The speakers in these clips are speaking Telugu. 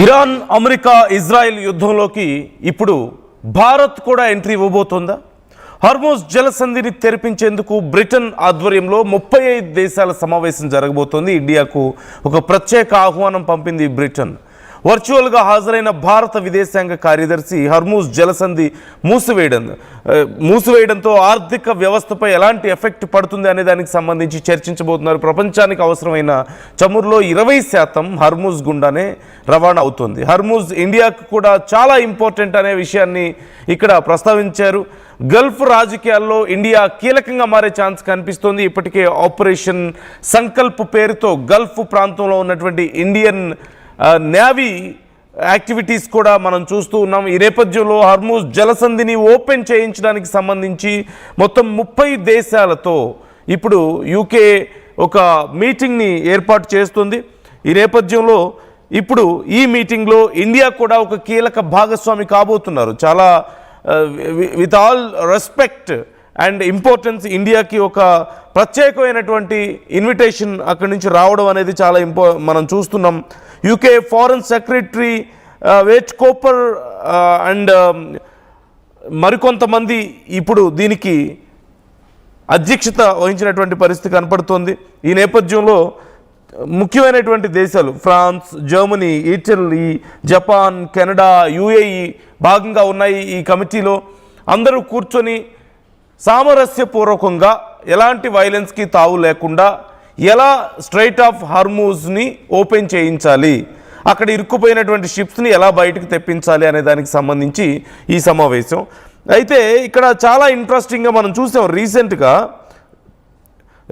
ఇరాన్ అమెరికా ఇజ్రాయెల్ యుద్ధంలోకి ఇప్పుడు భారత్ కూడా ఎంట్రీ ఇవ్వబోతోందా? హార్మోజ్ జలసంధిని తెరిపించేందుకు బ్రిటన్ ఆధ్వర్యంలో 35 దేశాల సమావేశం జరగబోతోంది. ఇండియాకు ఒక ప్రత్యేక ఆహ్వానం పంపింది బ్రిటన్. వర్చువల్గా హాజరైన భారత విదేశాంగ కార్యదర్శి హార్మోజ్ జలసంధి మూసివేయడంతో ఆర్థిక వ్యవస్థపై ఎలాంటి ఎఫెక్ట్ పడుతుంది అనే దానికి సంబంధించి చర్చించబోతున్నారు. ప్రపంచానికి అవసరమైన చమురులో 20% హార్మూజ్ గుండానే రవాణా అవుతుంది. హార్మూజ్ ఇండియాకు కూడా చాలా ఇంపార్టెంట్ అనే విషయాన్ని ఇక్కడ ప్రస్తావించారు. గల్ఫ్ రాజకీయాల్లో ఇండియా కీలకంగా మారే ఛాన్స్ కనిపిస్తోంది. ఇప్పటికే ఆపరేషన్ సంకల్ప్ పేరుతో గల్ఫ్ ప్రాంతంలో ఉన్నటువంటి ఇండియన్ నేవీ యాక్టివిటీస్ కూడా మనం చూస్తూ ఉన్నాం. ఈ నేపథ్యంలో హార్మూజ్ జలసంధిని ఓపెన్ చేయించడానికి సంబంధించి మొత్తం 30 దేశాలతో ఇప్పుడు యూకే ఒక మీటింగ్ని ఏర్పాటు చేస్తుంది. ఈ నేపథ్యంలో ఇప్పుడు ఈ మీటింగ్లో ఇండియా కూడా ఒక కీలక భాగస్వామి కాబోతున్నారు. చాలా with all respect and importance ఇండియాకి ఒక ప్రత్యేకమైనటువంటి ఇన్విటేషన్ అక్కడి నుంచి రావడం అనేది చాలా మనం చూస్తున్నాం. UK foreign secretary Yvette Cooper and మరికొంతమంది ఇప్పుడు దీనికి అధ్యక్షత వహించినటువంటి పరిస్థితి కనపడుతోంది. ఈ నేపథ్యంలో ముఖ్యమైనటువంటి దేశాలు France, Germany, Italy, Japan, Canada, UAE భాగంగా ఉన్నాయి. ఈ కమిటీలో అందరూ కూర్చొని సామరస్యపూర్వకంగా ఎలాంటి వైలెన్స్కి తావు లేకుండా ఎలా స్ట్రైట్ ఆఫ్ హార్మూజ్ని ఓపెన్ చేయించాలి, అక్కడ ఇరుక్కుపోయినటువంటి షిప్స్ని ఎలా బయటకు తెప్పించాలి అనే దానికి సంబంధించి ఈ సమావేశం. అయితే ఇక్కడ చాలా ఇంట్రెస్టింగ్గా మనం చూసాం.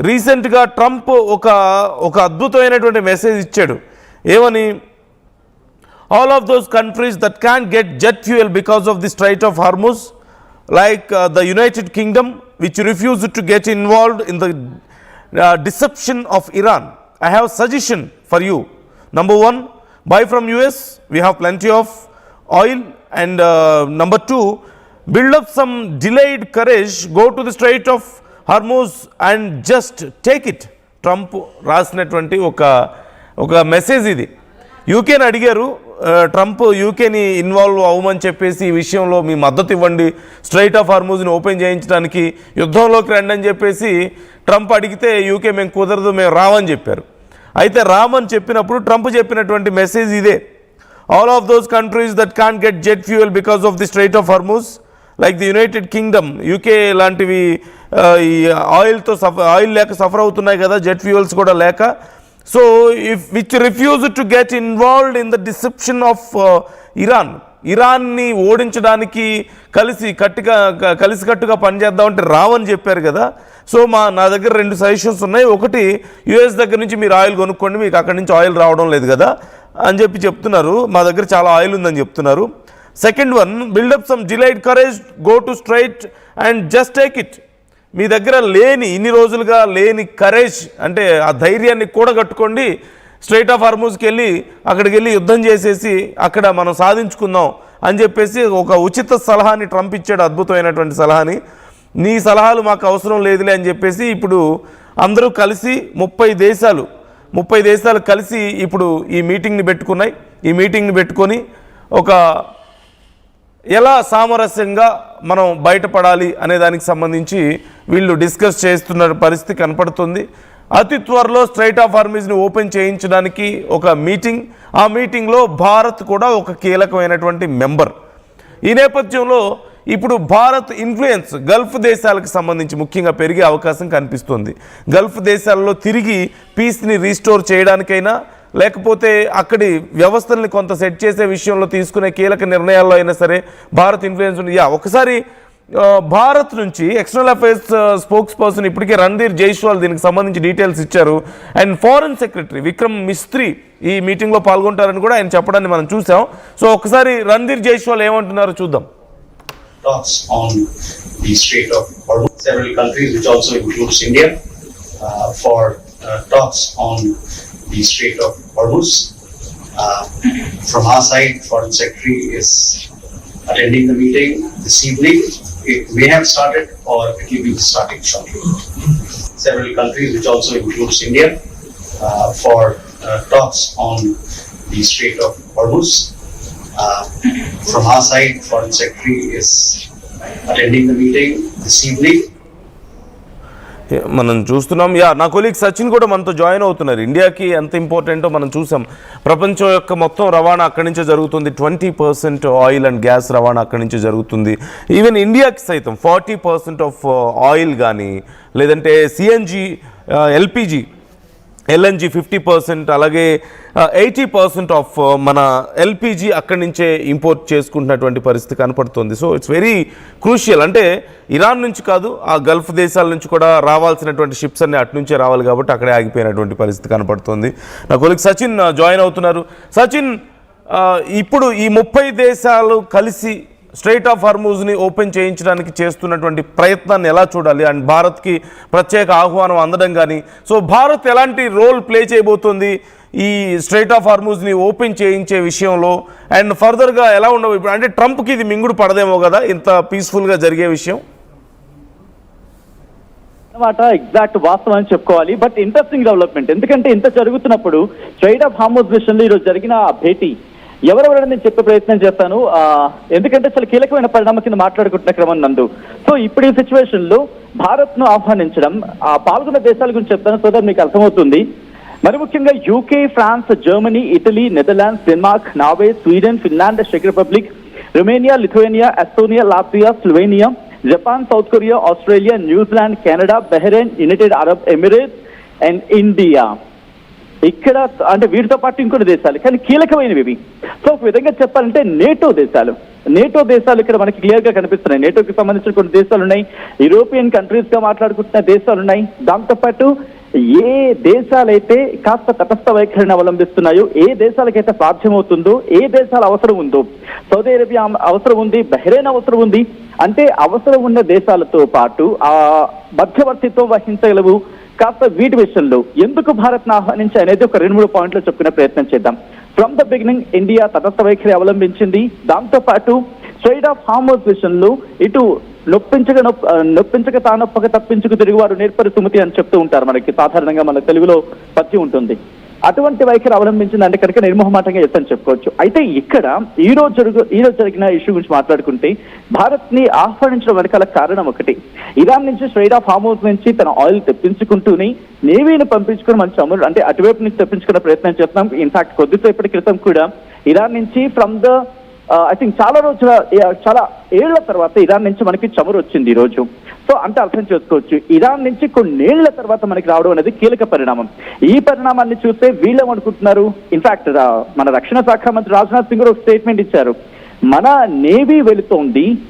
రీసెంట్గా ట్రంప్ ఒక అద్భుతమైనటువంటి మెసేజ్ ఇచ్చాడు. ఏమని? All of those countries that can get jet fuel because of the strait of Hormuz like the United Kingdom, which refused to get involved in the deception of Iran. I have suggestion for you. Number 1, buy from US. We have plenty of oil. And number 2, build up some delayed courage. Go to the Strait of Hormuz and just take it. Trump రాసినటువంటి ఒక మెసేజ్ ఇది. యూకేని అడిగారు, ట్రంప్ యూకేని ఇన్వాల్వ్ అవ్వమని చెప్పేసి ఈ విషయంలో మీ మద్దతు ఇవ్వండి, స్ట్రైట్ ఆఫ్ హార్మూజ్ని ఓపెన్ చేయించడానికి యుద్ధంలోకి రండి అని చెప్పేసి ట్రంప్ అడిగితే యూకే మేము కుదరదు, మేము రామని చెప్పారు. అయితే రామని చెప్పినప్పుడు ట్రంప్ చెప్పినటువంటి మెసేజ్ ఇదే. All of those countries that can get jet fuel because of the strait of Hormuz like the United Kingdom, UK లాంటివి ఈ ఆయిల్ లేక సఫర్ అవుతున్నాయి కదా, జెట్ ఫ్యూయల్స్ కూడా లేక. So which refuse to get involved in the deception of ఇరాన్ని ఓడించడానికి కలిసికట్టుగా పనిచేద్దామంటే రావని చెప్పారు కదా. సో నా దగ్గర 2 సజెషన్స్ ఉన్నాయి. ఒకటి, యుఎస్ దగ్గర నుంచి మీరు ఆయిల్ కొనుక్కోండి, మీకు అక్కడి నుంచి ఆయిల్ రావడం లేదు కదా అని చెప్తున్నారు. మా దగ్గర చాలా ఆయిల్ ఉందని చెప్తున్నారు. Second one, build up some delayed courage, go to straight and just take it. మీ దగ్గర ఇన్ని రోజులుగా లేని కరేజ్ అంటే ఆ ధైర్యాన్ని కూడగట్టుకోండి, స్ట్రైట్ ఆఫ్ హార్మూజ్కి అక్కడికి వెళ్ళి యుద్ధం చేసేసి అక్కడ మనం సాధించుకుందాం అని చెప్పేసి ఒక ఉచిత సలహాని ట్రంప్ ఇచ్చాడు, అద్భుతమైనటువంటి సలహాని. నీ సలహాలు మాకు అవసరం లేదులే అని చెప్పేసి ఇప్పుడు అందరూ కలిసి 30 దేశాలు కలిసి ఇప్పుడు ఈ మీటింగ్ని పెట్టుకున్నాయి. ఈ మీటింగ్ని పెట్టుకొని ఎలా సామరస్యంగా మనం బయటపడాలి అనే దానికి సంబంధించి వీళ్ళు డిస్కస్ చేస్తున్న పరిస్థితి కనపడుతుంది. అతి త్వరలో స్ట్రైట్ ఆఫ్ హార్మూజ్ని ఓపెన్ చేయించడానికి ఒక మీటింగ్, ఆ మీటింగ్లో భారత్ కూడా ఒక కీలకమైనటువంటి మెంబర్. ఈ నేపథ్యంలో ఇప్పుడు భారత్ ఇన్ఫ్లుయెన్స్ గల్ఫ్ దేశాలకు సంబంధించి ముఖ్యంగా పెరిగే అవకాశం కనిపిస్తుంది. గల్ఫ్ దేశాల్లో తిరిగి పీస్ని రీస్టోర్ చేయడానికైనా లేకపోతే అక్కడి వ్యవస్థల్ని కొంత సెట్ చేసే విషయంలో తీసుకునే కీలక నిర్ణయాల్లో అయినా సరే భారత్ ఇన్ఫ్లుయెన్స్ ఉంది. ఒకసారి భారత్ నుంచి ఎక్స్టర్నల్ అఫైర్స్ స్పోక్స్ పర్సన్ ఇప్పటికే రణ్ధీర్ జైస్వాల్ దీనికి సంబంధించి డీటెయిల్స్ ఇచ్చారు. And foreign secretary Vikram Misri ఈ మీటింగ్లో పాల్గొంటారని కూడా ఆయన చెప్పడాన్ని మనం చూసాం. సో ఒకసారి రణ్ధీర్ జైస్వాల్ ఏమంటున్నారో చూద్దాం. Talks on the Strait of Hormuz. Several countries, which also includes India, for talks on the Strait of Hormuz. From our side, Foreign Secretary is attending the meeting this evening. It may have started or it will be starting shortly. Several countries, which also includes India, for talks on the Strait of Hormuz. From our side, Foreign Secretary is attending the meeting this evening. మనం చూస్తున్నాం. నా కొలీగ్ సచిన్ కూడా మనతో జాయిన్ అవుతున్నారు. ఇండియాకి ఎంత ఇంపార్టెంటో మనం చూసాం. ప్రపంచం యొక్క మొత్తం రవాణా అక్కడి నుంచే జరుగుతుంది. 20% ఆయిల్ అండ్ గ్యాస్ రవాణా అక్కడి నుంచి జరుగుతుంది. ఈవెన్ ఇండియాకి సైతం 40% ఆఫ్ ఆయిల్ కానీ లేదంటే సిఎన్జి, ఎల్పిజి, ఎల్ఎన్జి 50%, అలాగే 80% ఆఫ్ మన ఎల్పిజి అక్కడి నుంచే ఇంపోర్ట్ చేసుకుంటున్నటువంటి పరిస్థితి కనపడుతుంది. So it's very crucial. అంటే ఇరాన్ నుంచి కాదు, ఆ గల్ఫ్ దేశాల నుంచి కూడా రావాల్సినటువంటి షిప్స్ అన్ని అటు నుంచే రావాలి కాబట్టి అక్కడే ఆగిపోయినటువంటి పరిస్థితి కనపడుతుంది. నా కొలీగ్ సచిన్ జాయిన్ అవుతున్నారు. సచిన్, ఇప్పుడు ఈ 30 దేశాలు కలిసి స్ట్రైట్ ఆఫ్ హార్మూజ్ని ఓపెన్ చేయించడానికి చేస్తున్నటువంటి ప్రయత్నాన్ని ఎలా చూడాలి? అండ్ భారత్కి ప్రత్యేక ఆహ్వానం అందడం కానీ, సో భారత్ ఎలాంటి రోల్ ప్లే చేయబోతుంది ఈ స్ట్రైట్ ఆఫ్ హార్మూజ్ని ఓపెన్ చేయించే విషయంలో? అండ్ ఫర్దర్గా ఎలా ఉండవు ఇప్పుడు? అంటే ట్రంప్కి ఇది మింగుడు పడదేమో కదా ఇంత పీస్ఫుల్గా జరిగే విషయం? అన్నమాట ఎగ్జాక్ట్ వాస్తవం అని చెప్పుకోవాలి. బట్ ఇంట్రెస్టింగ్ డెవలప్మెంట్, ఎందుకంటే ఇంత జరుగుతున్నప్పుడు స్ట్రైట్ ఆఫ్ హార్మూజ్ విషయంలో ఈరోజు జరిగిన భేటీ ఎవరెవరైనా నేను చెప్పే ప్రయత్నం చేస్తాను, ఎందుకంటే చాలా కీలకమైన పరిణామం కింద మాట్లాడుకుంటున్న క్రమం నందు. సో ఇప్పుడు ఈ సిచ్యువేషన్ లో భారత్ ను ఆహ్వానించడం, పాల్గొన్న దేశాల గురించి చెప్తాను సో దట్ మీకు అర్థమవుతుంది. మరి ముఖ్యంగా UK, France, Germany, Italy, Netherlands, Denmark, Norway, Sweden, Finland, చెక్ Republic, Romania, Lithuania, Estonia, Latvia, Slovenia, Japan, South Korea, Australia, New Zealand, Canada, Bahrain, United Arab Emirates and India. ఇక్కడ అంటే వీటితో పాటు ఇంకొన్ని దేశాలు, కానీ కీలకమైనవి ఇవి. సో ఒక విధంగా చెప్పాలంటే నేటో దేశాలు ఇక్కడ మనకి క్లియర్ గా కనిపిస్తున్నాయి. నేటోకి సంబంధించిన కొన్ని దేశాలు ఉన్నాయి, యూరోపియన్ కంట్రీస్ గా మాట్లాడుకుంటున్న దేశాలు ఉన్నాయి. దాంతో పాటు ఏ దేశాలైతే కాస్త తటస్థ వైఖరిని అవలంబిస్తున్నాయో, ఏ దేశాలకైతే సాధ్యమవుతుందో, ఏ దేశాల అవసరం ఉందో, సౌదీ అరేబియా అవసరం ఉంది, బహ్రెయిన్ అవసరం ఉంది, అంటే అవసరం ఉన్న దేశాలతో పాటు ఆ మధ్యవర్తిత్వం వహించగలవు. కాస్త వీటి విషయంలో ఎందుకు భారత్ను ఆహ్వానించి అనేది ఒక 2-3 పాయింట్లు చెప్పుకునే ప్రయత్నం చేద్దాం. ఫ్రమ్ ద బిగినింగ్ ఇండియా తటస్థ వైఖరి అవలంబించింది. దాంతో పాటు స్ట్రైట్ ఆఫ్ హార్మూజ్ విషయంలో ఇటు నొప్పించక తానొప్పక తప్పించుకు తిరుగువారు నేర్పరి సుమతి అని చెప్తూ ఉంటారు. మనకి సాధారణంగా మన తెలుగులో పద్యం ఉంటుంది. అటువంటి వైఖరి అవలంబించిందంటే కనుక నిర్మోహమాటంగా ఎత్తని చెప్పుకోవచ్చు. అయితే ఇక్కడ ఈ రోజు జరిగిన ఇష్యూ గురించి మాట్లాడుకుంటే, భారత్ ని ఆహ్వానించడం వెనకాల కారణం ఒకటి. ఇరాన్ నుంచి స్ట్రైట్ ఆఫ్ హార్మూజ్ నుంచి తన ఆయిల్ తెప్పించుకుంటూనే నేవీని పంపించుకుని మన చమురు అంటే అటువైపు నుంచి తెప్పించుకునే ప్రయత్నం చేస్తున్నాం. ఇన్ఫాక్ట్ కొద్దిసేపటి క్రితం కూడా ఇరాన్ నుంచి ఫ్రమ్ ద ఐ థింక్ చాలా ఏళ్ల తర్వాత ఇరాన్ నుంచి మనకి చమురు వచ్చింది ఈ రోజు. సో అంటే అర్థం చేసుకోవచ్చు, ఇరాన్ నుంచి కొన్నేళ్ల తర్వాత మనకి రావడం అనేది కీలక పరిణామం. ఈ పరిణామాన్ని చూస్తే వీళ్ళేమనుకుంటున్నారు, ఇన్ఫాక్ట్ మన రక్షణ శాఖ మంత్రి రాజ్నాథ్ సింగ్ ఒక స్టేట్మెంట్ ఇచ్చారు, మన నేవీ వెళుతోంది